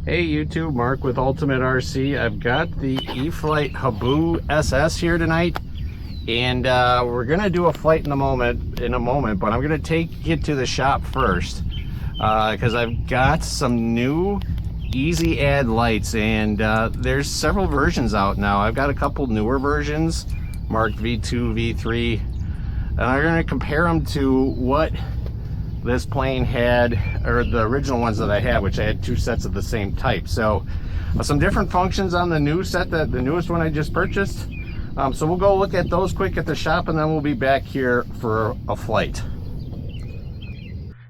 Hey YouTube, Mark with Ultimate RC. I've got the Eflite Habu SS here tonight, and we're gonna do a flight in a moment, but I'm gonna take it to the shop first because I've got some new easy add lights, and there's several versions out now. I've got a couple newer versions, Mark V2, V3, and I'm gonna compare them to what this plane had, or the original ones that I had, which I had two sets of the same type. So some different functions on the new set, the newest one I just purchased. So we'll go look at those quick at the shop, and then we'll be back here for a flight.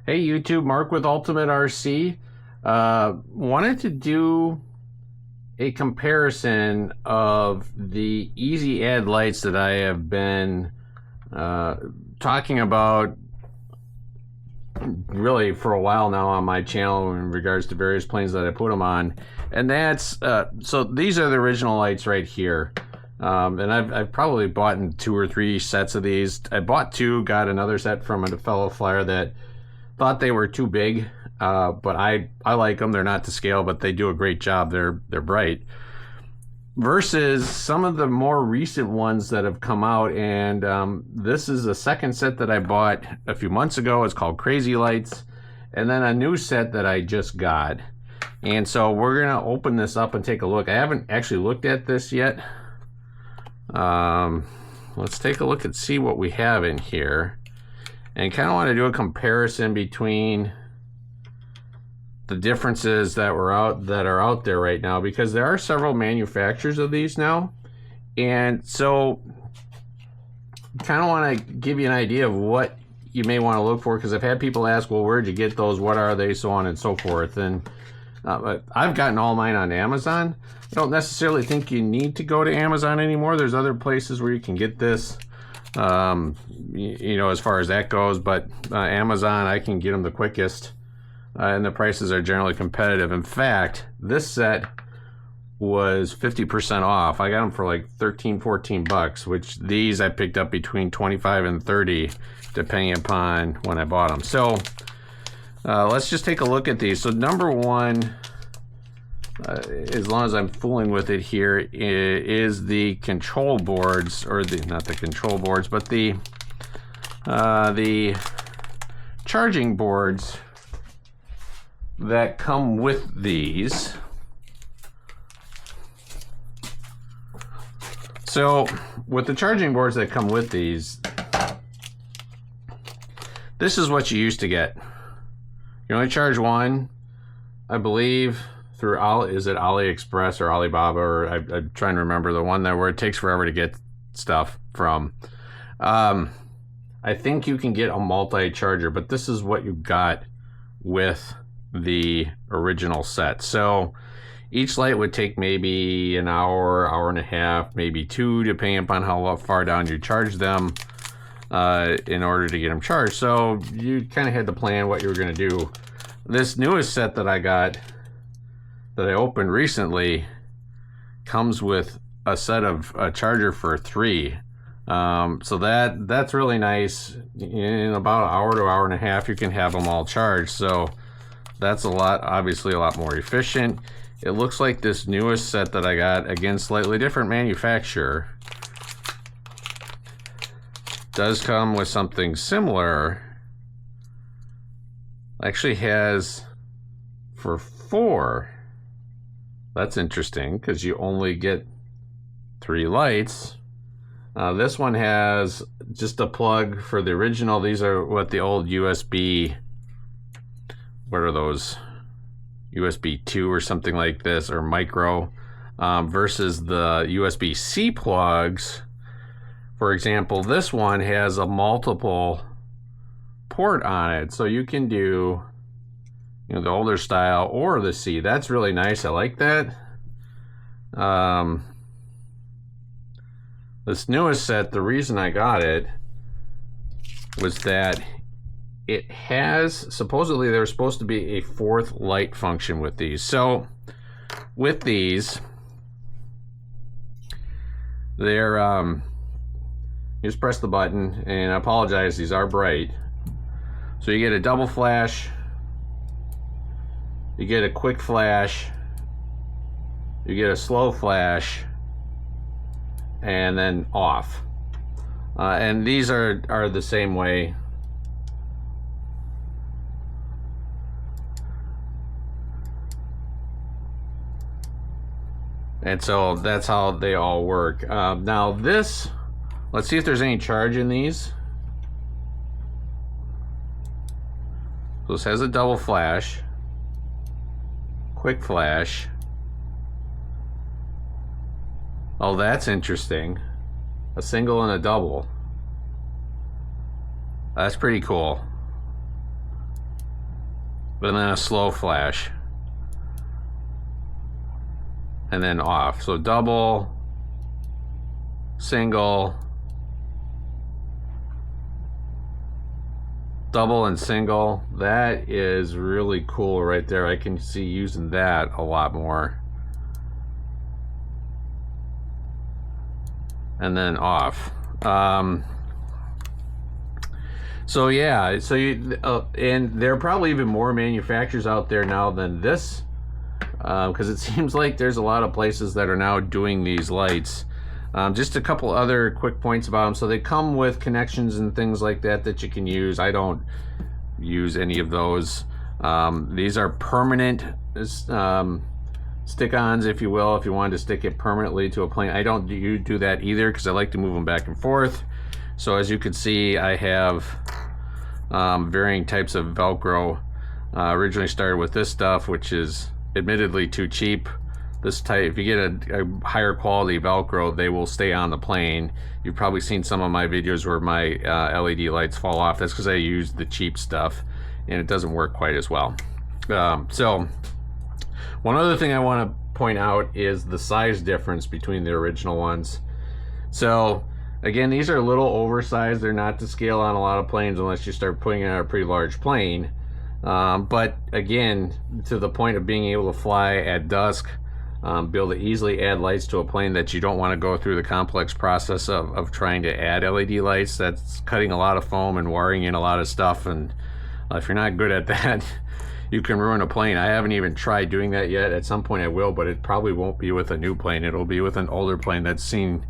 Hey YouTube, Mark with Ultimate RC. Wanted to do a comparison of the easy add lights that I have been talking about really for a while now on my channel in regards to various planes that I put them on, and that's so these are the original lights right here, and I've probably bought 2 or 3 sets of these. I bought 2, got another set from a fellow flyer that thought they were too big, but I like them. They're not to scale, but they do a great job. They're bright, versus some of the more recent ones that have come out. And this is a second set that I bought a few months ago. It's called Crazy Lights, and then a new set that I just got. And so we're gonna open this up and take a look. I haven't actually looked at this yet. Let's take a look and see what we have in here, and kind of want to do a comparison between the differences that are out there right now, because there are several manufacturers of these now. And so kind of want to give you an idea of what you may want to look for, because I've had people ask, well, where'd you get those, what are they, so on and so forth. And I've gotten all mine on Amazon. I don't necessarily think you need to go to Amazon anymore. There's other places where you can get this, you know, as far as that goes, but Amazon, I can get them the quickest. And the prices are generally competitive. In fact, this set was 50% off. I got them for like 13, 14 bucks, which these I picked up between 25 and 30, depending upon when I bought them. So let's just take a look at these. So number one, as long as I'm fooling with it here, is the control boards, or not the control boards, but the charging boards that come with these. So with the charging boards that come with these, this is what you used to get. You only charge one, I believe, through is it AliExpress or Alibaba, or I'm trying to remember the one where it takes forever to get stuff from. I think you can get a multi-charger, but this is what you got with the original set. So each light would take maybe an hour, hour and a half, maybe 2, depending upon how far down you charge them in order to get them charged. So you kind of had to plan what you were going to do. This newest set that I got, that I opened recently, comes with a set of a charger for 3. So that's really nice. In about an hour to hour and a half, you can have them all charged. So that's obviously a lot more efficient. It looks like this newest set that I got, again, slightly different manufacturer, does come with something similar. Actually has for 4. That's interesting, because you only get 3 lights. This one has just a plug for the original. These are what the old USB, what are those, USB 2 or something like this, or micro, versus the USB-C plugs. For example, this one has a multiple port on it, so you can do, you know, the older style or the C. That's really nice. I like that. This newest set, the reason I got it was that it has, supposedly there's supposed to be a 4th light function with these. So with these, they're you just press the button, and I apologize, these are bright. So you get a double flash, you get a quick flash, you get a slow flash, and then off. And these are the same way. And so that's how they all work. Now this, let's see if there's any charge in these. So this has a double flash, quick flash. Oh, that's interesting. A single and a double. That's pretty cool. And then a slow flash. And then off. So double, single, double and single. That is really cool right there. I can see using that a lot more. And then off. So yeah, so you and there are probably even more manufacturers out there now than this, because it seems like there's a lot of places that are now doing these lights. Just a couple other quick points about them. So they come with connections and things like that that you can use. I don't use any of those. These are permanent stick-ons, if you will, if you wanted to stick it permanently to a plane. I don't do that either, because I like to move them back and forth. So as you can see, I have varying types of Velcro. Originally started with this stuff, which is admittedly too cheap. This type, if you get a higher quality Velcro, they will stay on the plane. You've probably seen some of my videos where my LED lights fall off. That's because I use the cheap stuff, and it doesn't work quite as well. So one other thing I want to point out is the size difference between the original ones. So again, these are a little oversized. They're not to scale on a lot of planes unless you start putting it on a pretty large plane. But again, to the point of being able to fly at dusk, be able to easily add lights to a plane that you don't want to go through the complex process of trying to add LED lights. That's cutting a lot of foam and wiring in a lot of stuff, and if you're not good at that, you can ruin a plane. I haven't even tried doing that yet. At some point I will, but it probably won't be with a new plane. It'll be with an older plane that's seen,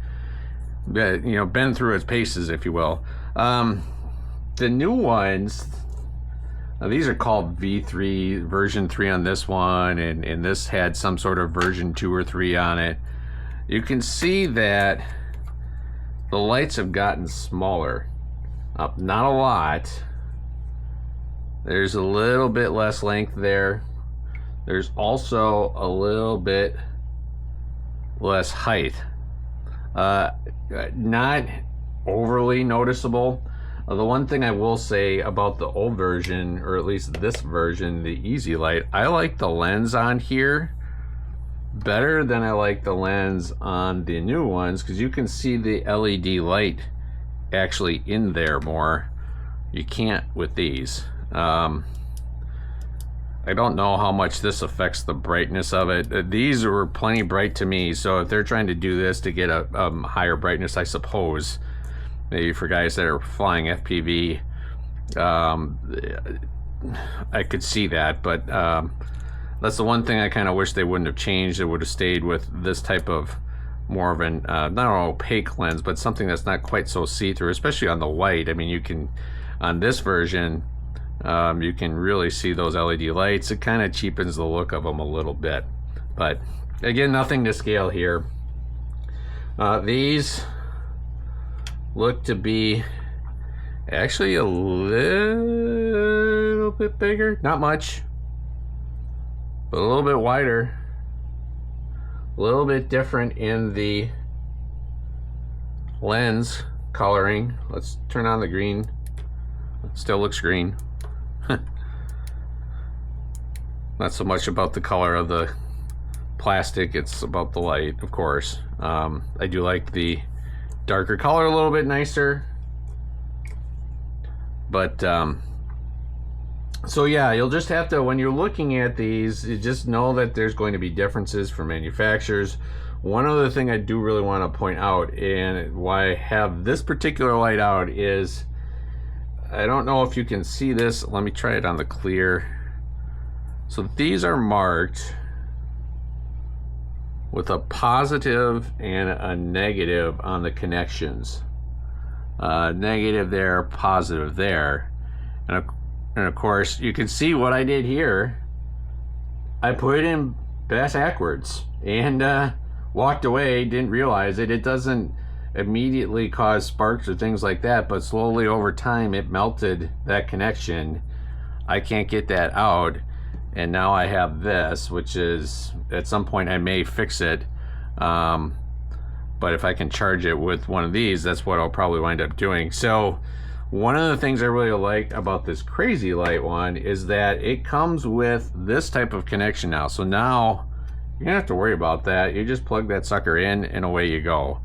you know, been through its paces, if you will. The new ones, these are called V3, version 3 on this one, and this had some sort of version 2 or 3 on it. You can see that the lights have gotten smaller. Not a lot. There's a little bit less length there. There's also a little bit less height. Not overly noticeable. The one thing I will say about the old version, or at least this version, the Easy Light, I like the lens on here better than I like the lens on the new ones, because you can see the LED light actually in there more. You can't with these. I don't know how much this affects the brightness of it. These were plenty bright to me, so if they're trying to do this to get a higher brightness, I suppose, maybe for guys that are flying FPV, I could see that, but that's the one thing I kind of wish they wouldn't have changed. It would have stayed with this type of more of an, not an opaque lens, but something that's not quite so see-through, especially on the white. I mean, you can, on this version, you can really see those LED lights. It kind of cheapens the look of them a little bit, but again, nothing to scale here. These look to be actually a little bit bigger, not much, but a little bit wider, a little bit different in the lens coloring. Let's turn on the green. It still looks green. Not so much about the color of the plastic, it's about the light, of course. I do like the darker color a little bit nicer, but so yeah, you'll just have to, when you're looking at these, you just know that there's going to be differences for manufacturers. One other thing I do really want to point out, and why I have this particular light out, is I don't know if you can see this. Let me try it on the clear. So these are marked with a positive and a negative on the connections. Negative there, positive there. And of course, you can see what I did here. I put it in backwards and walked away, didn't realize it. It doesn't immediately cause sparks or things like that, but slowly over time it melted that connection. I can't get that out, and now I have this, which is, at some point I may fix it, but if I can charge it with one of these, that's what I'll probably wind up doing. So one of the things I really like about this Crazy Light one is that it comes with this type of connection now. So now you don't have to worry about that. You just plug that sucker in and away you go.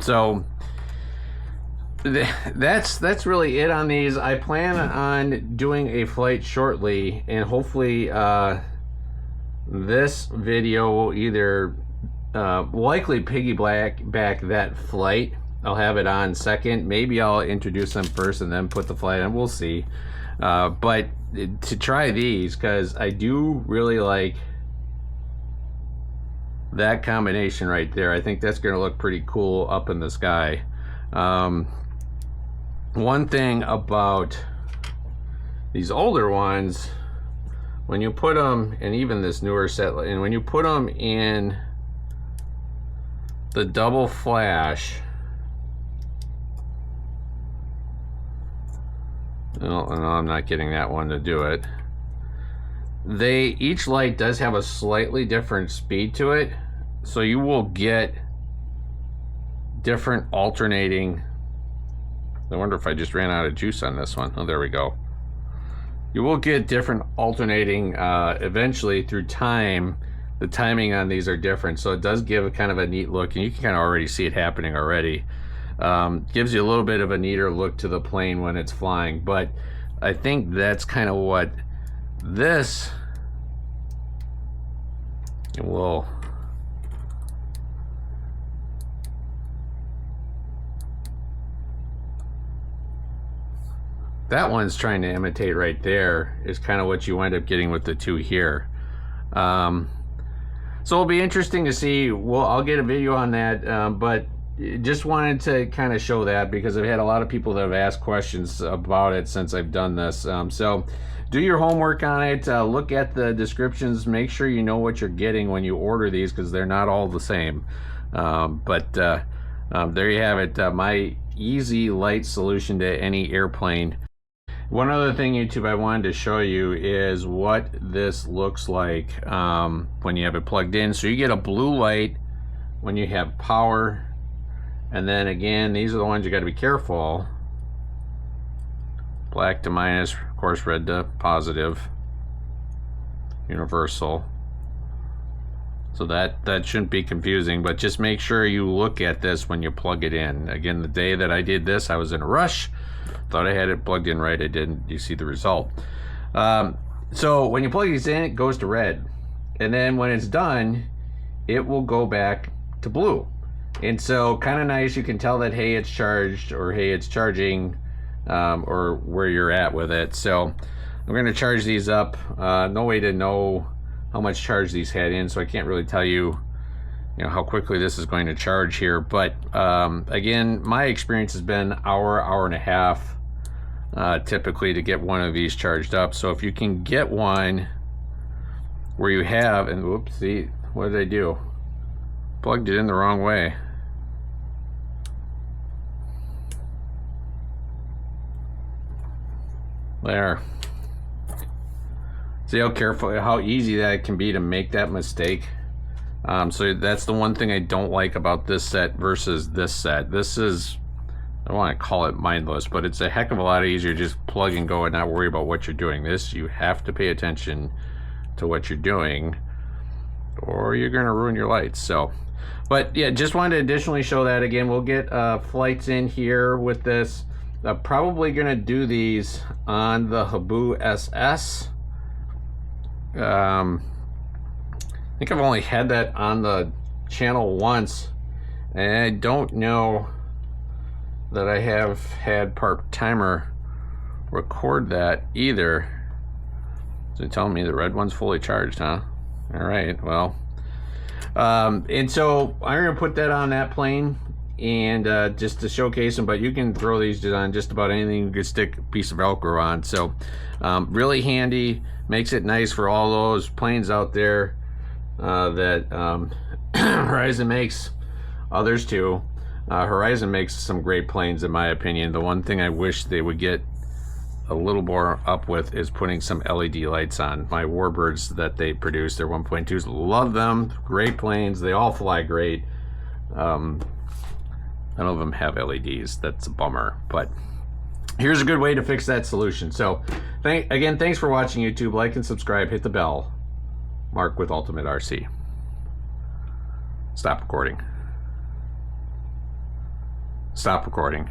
So that's really it on these. I plan on doing a flight shortly, and hopefully this video will either likely piggyback that flight. I'll have it on second. Maybe I'll introduce them first and then put the flight on. We'll see. But to try these, because I do really like that combination right there. I think that's going to look pretty cool up in the sky. One thing about these older ones, when you put them, and even this newer set, and when you put them in the double flash, no, I'm not getting that one to do it. Each light does have a slightly different speed to it, so you will get different alternating. I wonder if I just ran out of juice on this one. Oh, there we go. You will get different alternating eventually through time. The timing on these are different, so it does give a kind of a neat look, and you can kind of already see it happening already. Gives you a little bit of a neater look to the plane when it's flying, but I think that's kind of what this will. That one's trying to imitate right there is kind of what you wind up getting with the two here. So it'll be interesting to see. Well, I'll get a video on that, but just wanted to kind of show that because I've had a lot of people that have asked questions about it since I've done this. So do your homework on it. Look at the descriptions. Make sure you know what you're getting when you order these, because they're not all the same. But there you have it. My easy light solution to any airplane. One other thing, YouTube, I wanted to show you is what this looks like when you have it plugged in. So you get a blue light when you have power, and then again, these are the ones you got to be careful. Black to minus, of course, red to positive, universal. So that shouldn't be confusing, but just make sure you look at this when you plug it in. Again, the day that I did this, I was in a rush. Thought I had it plugged in right. I didn't. You see the result. So when you plug these in, it goes to red. And then when it's done, it will go back to blue. And so kind of nice. You can tell that, hey, it's charged, or hey, it's charging, or where you're at with it. So I'm going to charge these up. No way to know how much charge these had in, so I can't really tell you, how quickly this is going to charge here. But again, my experience has been hour and a half typically to get one of these charged up. So if you can get one where you have, and whoops, see, what did I do? Plugged it in the wrong way. There. See how careful, how easy that can be to make that mistake. So that's the one thing I don't like about this set versus this set. This is, I don't want to call it mindless, but it's a heck of a lot easier to just plug and go and not worry about what you're doing. This, you have to pay attention to what you're doing, or you're going to ruin your lights. So, but yeah, just wanted to additionally show that. Again, we'll get flights in here with this. Probably going to do these on the Habu SS. I think I've only had that on the channel once, and I don't know that I have had Part Timer record that either. So you're telling me the red one's fully charged, huh? All right, well, And so I'm going to put that on that plane, and just to showcase them, but you can throw these on just about anything you can stick a piece of Velcro on. So really handy, makes it nice for all those planes out there that Horizon makes, others too. Horizon makes some great planes in my opinion. The one thing I wish they would get a little more up with is putting some LED lights on. My Warbirds that they produce, their 1.2s, love them. Great planes, they all fly great. None of them have LEDs. That's a bummer, but here's a good way to fix that solution. So again, thanks for watching YouTube. Like and subscribe, hit the bell. Mark with Ultimate RC. Stop recording. Stop recording.